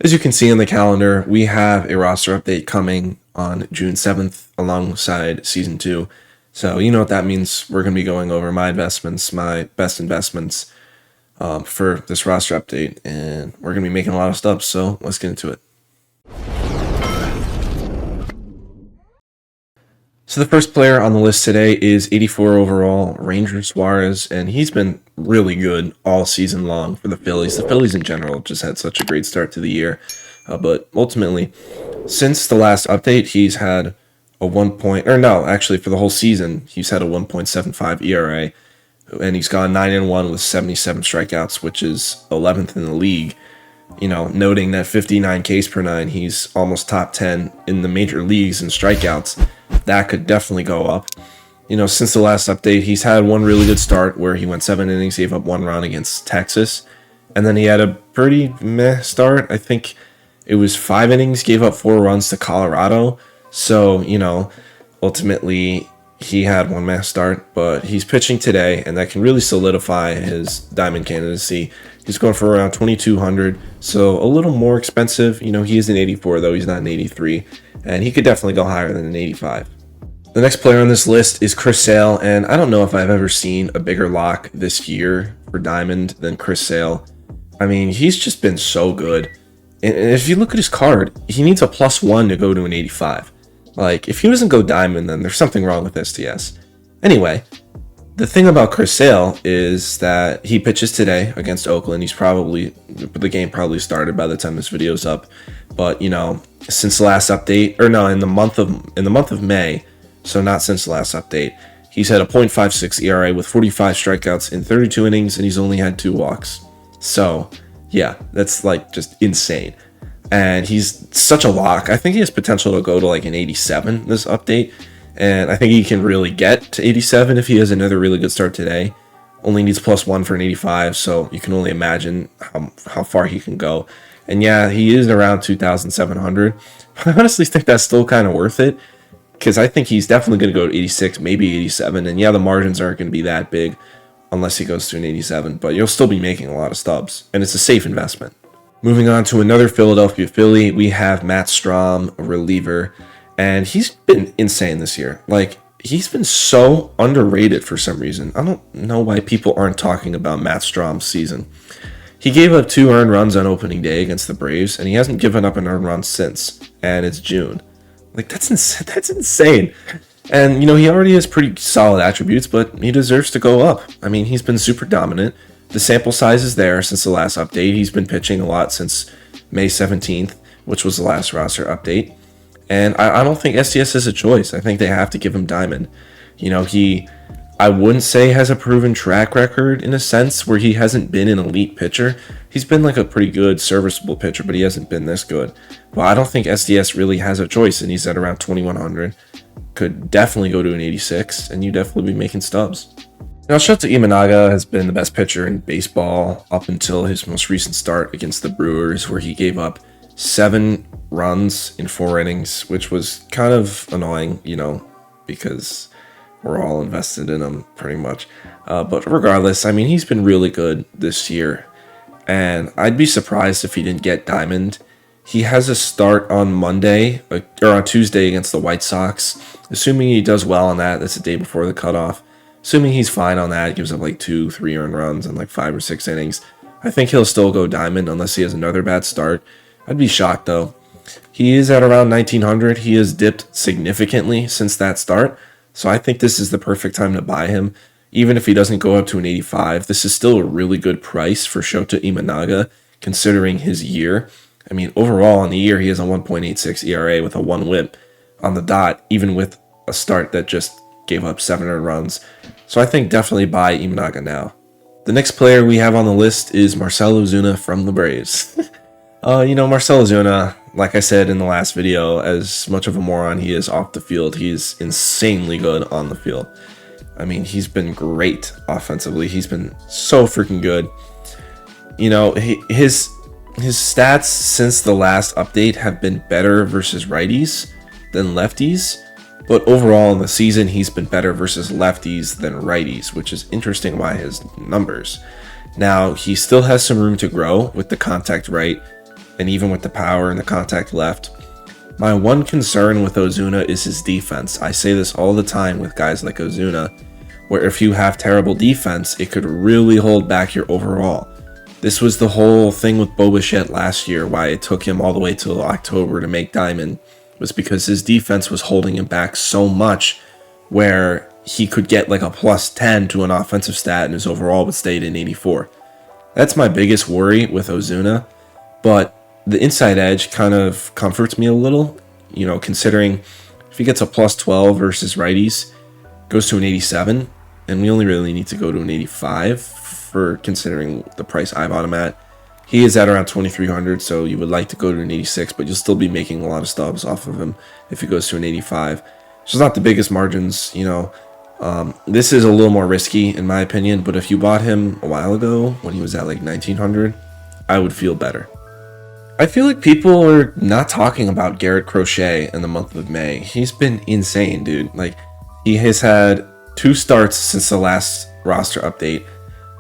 As you can see on the calendar, we have a roster update coming on June 7th alongside Season 2. So you know what that means. We're going to be going over my investments, my best investments for this roster update, and we're going to be making a lot of stuff, so let's get into it. So the first player on the list today is 84 overall, Ranger Suarez, and he's been really good all season long for the Phillies. The Phillies in general just had such a great start to the year, but ultimately, since the last update, he's had a for the whole season, he's had a 1.75 ERA, and he's gone 9-1 with 77 strikeouts, which is 11th in the league. You know, noting that 59 Ks per nine, he's almost top 10 in the major leagues in strikeouts. That could definitely go up. You know, since the last update, he's had one really good start where he went 7 innings, gave up 1 run against Texas. And then he had a pretty meh start. I think it was 5 innings, gave up 4 runs to Colorado. So, you know, ultimately he had one meh start, but he's pitching today, and that can really solidify his diamond candidacy. He's going for around 2,200, so a little more expensive. You know, he is an 84, though he's not an 83, and he could definitely go higher than an 85. The next player on this list is Chris Sale, and I don't know if I've ever seen a bigger lock this year for diamond than Chris Sale. I mean, he's just been so good. And if you look at his card, he needs a +1 to go to an 85. Like, if he doesn't go diamond, then there's something wrong with STS. Anyway, the thing about Chris Sale is that he pitches today against Oakland. The game probably started by the time this video's up. But, you know, since the last update, in the month of May, so not since the last update, he's had a .56 ERA with 45 strikeouts in 32 innings, and he's only had 2 walks. So, yeah, that's like just insane. And he's such a lock. I think he has potential to go to like an 87 this update. And I think he can really get to 87 if he has another really good start today. Only needs +1 for an 85, so you can only imagine how far he can go. And yeah, he is around 2,700. I honestly think that's still kind of worth it, because I think he's definitely going to go to 86, maybe 87. And yeah, the margins aren't going to be that big unless he goes to an 87, but you'll still be making a lot of stubs, and it's a safe investment. Moving on to another Philadelphia Philly, we have Matt Strahm, a reliever, and he's been insane this year. Like, he's been so underrated for some reason. I don't know why people aren't talking about Matt Strahm's season. He gave up 2 earned runs on opening day against the Braves, and he hasn't given up an earned run since, and it's June. Like, that's insane. And, you know, he already has pretty solid attributes, but he deserves to go up. I mean, he's been super dominant. The sample size is there since the last update. He's been pitching a lot since May 17th, which was the last roster update. And I don't think STS has a choice. I think they have to give him diamond. You know, I wouldn't say has a proven track record in a sense where he hasn't been an elite pitcher. He's been like a pretty good, serviceable pitcher, but he hasn't been this good. But I don't think STS really has a choice, and he's at around 2,100. Could definitely go to an 86, and you definitely be making stubs. Now, Shota Imanaga has been the best pitcher in baseball up until his most recent start against the Brewers, where he gave up 7 runs in 4 innings, which was kind of annoying, you know, because we're all invested in him pretty much. But regardless, I mean, he's been really good this year, and I'd be surprised if he didn't get diamond. He has a start on Monday, or on Tuesday against the White Sox. Assuming he does well on that, that's the day before the cutoff. Assuming he's fine on that, gives up like 2-3 earned runs in like 5 or 6 innings. I think he'll still go diamond unless he has another bad start. I'd be shocked though. He is at around 1,900. He has dipped significantly since that start. So I think this is the perfect time to buy him. Even if he doesn't go up to an 85, this is still a really good price for Shota Imanaga considering his year. I mean, overall in the year, he has a 1.86 ERA with a 1 whip on the dot, even with a start that just gave up 700 runs. So I think definitely buy Imanaga now. The next player we have on the list is Marcell Ozuna from the Braves. You know, Marcell Ozuna, like I said in the last video, as much of a moron he is off the field, he's insanely good on the field. I mean, he's been great offensively. He's been so freaking good. You know, his stats since the last update have been better versus righties than lefties. But overall in the season, he's been better versus lefties than righties, which is interesting by his numbers. Now, he still has some room to grow with the contact right. and even with the power and the contact left. My one concern with Ozuna is his defense. I say this all the time with guys like Ozuna, where if you have terrible defense, it could really hold back your overall. This was the whole thing with Bo Bichette last year, why it took him all the way till October to make Diamond, was because his defense was holding him back so much, where he could get like a plus 10 to an offensive stat and his overall would stay at an 84. That's my biggest worry with Ozuna, but the inside edge kind of comforts me a little, considering if he gets a plus 12 versus righties, goes to an 87, and we only really need to go to an 85 for considering the price I bought him at. He is at around 2,300, so you would like to go to an 86, but you'll still be making a lot of stubs off of him if he goes to an 85. It's not the biggest margins, This is a little more risky in my opinion, but if you bought him a while ago when he was at like 1,900, I would feel better. I feel like people are not talking about Garrett Crochet in the month of May. He's been insane, dude. Like, he has had 2 starts since the last roster update.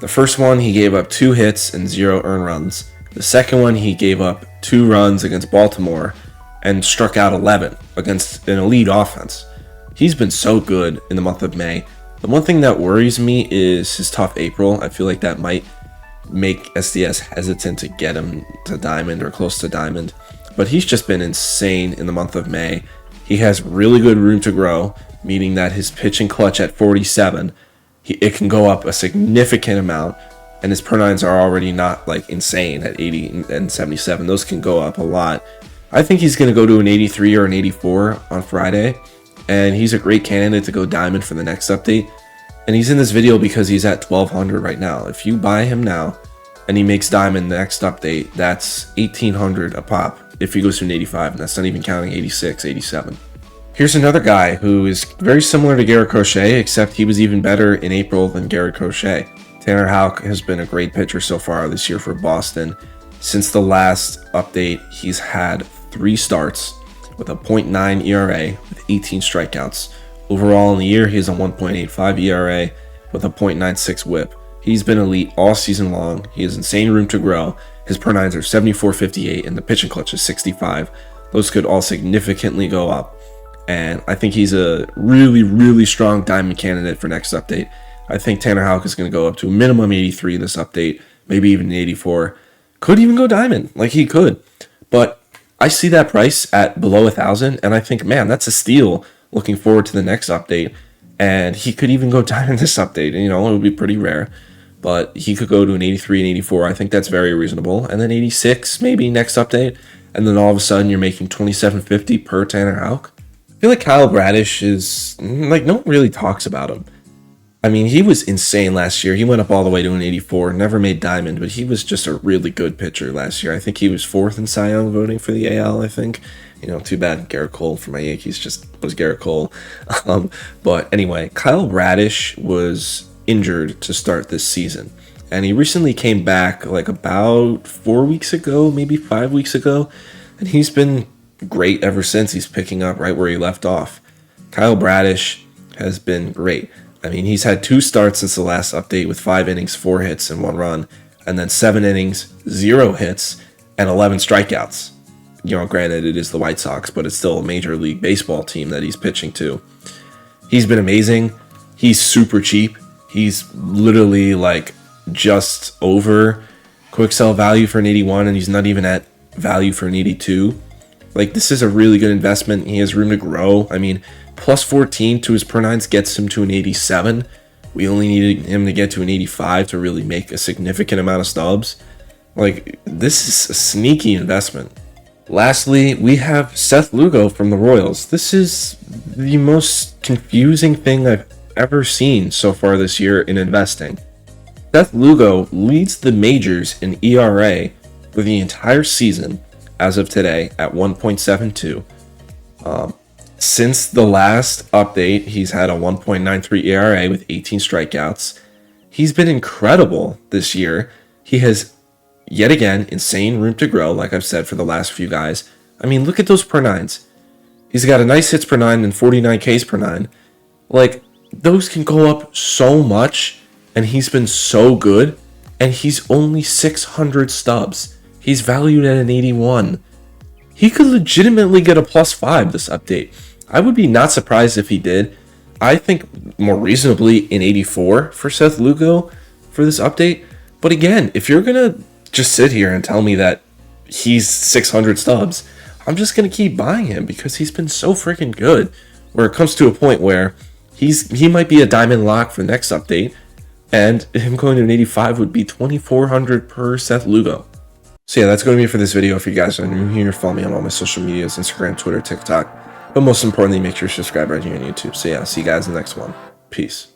The first one, he gave up 2 hits and 0 earned runs. The second one, he gave up 2 runs against Baltimore and struck out 11 against an elite offense. He's been so good in the month of May. The one thing that worries me is his tough April. I feel like that might make SDS hesitant to get him to Diamond or close to Diamond. But he's just been insane in the month of May. He has really good room to grow, meaning that his pitching clutch at 47, it can go up a significant amount, and his per nines are already not like insane at 80 and 77. Those can go up a lot. I think he's going to go to an 83 or an 84 on Friday, and he's a great candidate to go Diamond for the next update. And he's in this video because he's at 1,200 right now. If you buy him now and he makes Diamond next update, that's 1,800 a pop if he goes to an 85, and that's not even counting 86, 87. Here's another guy who is very similar to Garrett Crochet, except he was even better in April than Garrett Crochet. Tanner Houck has been a great pitcher so far this year for Boston. Since the last update, he's had 3 starts with a .9 ERA with 18 strikeouts. Overall in the year, he has a 1.85 ERA with a .96 whip. He's been elite all season long. He has insane room to grow. His per nines are 74.58 and the pitching clutch is 65. Those could all significantly go up. And I think he's a really, really strong Diamond candidate for next update. I think Tanner Houck is going to go up to a minimum 83 this update, maybe even an 84. Could even go Diamond, like he could. But I see that price at below 1,000, and I think, man, that's a steal. Looking forward to the next update, and he could even go Diamond this update. It would be pretty rare, but he could go to an 83 and 84. I think that's very reasonable, and then 86 maybe next update, and then all of a sudden you're making 27.50 per Tanner Houck. I feel like Kyle Bradish is like, no one really talks about him. I mean, he was insane last year. He went up all the way to an 84, never made Diamond, but he was just a really good pitcher last year. I think he was 4th in Cy Young voting for the AL, I think. Too bad Garrett Cole for my Yankees just was Garrett Cole. But anyway, Kyle Bradish was injured to start this season. And he recently came back like about 4 weeks ago, maybe 5 weeks ago. And he's been great ever since. He's picking up right where he left off. Kyle Bradish has been great. I mean, he's had 2 starts since the last update with 5 innings, 4 hits, and 1 run. And then 7 innings, 0 hits, and 11 strikeouts. Granted, it is the White Sox, but it's still a Major League Baseball team that he's pitching to. He's been amazing. He's super cheap. He's literally like just over quick sell value for an 81, and he's not even at value for an 82. Like, this is a really good investment. He has room to grow. I mean, plus 14 to his per nines gets him to an 87. We only needed him to get to an 85 to really make a significant amount of stubs. Like, this is a sneaky investment. Lastly, we have Seth Lugo from the Royals. This is the most confusing thing I've ever seen so far this year in investing. Seth Lugo leads the majors in ERA for the entire season as of today at 1.72. Since the last update, he's had a 1.93 ERA with 18 strikeouts. He's been incredible this year. He has, yet again, insane room to grow, like I've said for the last few guys. I mean, look at those per nines. He's got a nice hits per nine and 49 Ks per nine. Like, those can go up so much, and he's been so good, and he's only 600 stubs. He's valued at an 81. He could legitimately get a +5 this update. I would be not surprised if he did. I think more reasonably an 84 for Seth Lugo for this update. But again, if you're going to just sit here and tell me that he's 600 stubs, I'm just going to keep buying him because he's been so freaking good. Where it comes to a point where he might be a diamond lock for the next update, and him going to an 85 would be 2,400 per Seth Lugo. So yeah, that's going to be it for this video. If you guys are new here, follow me on all my social medias, Instagram, Twitter, TikTok. But most importantly, make sure you subscribe right here on YouTube. So yeah, see you guys in the next one. Peace.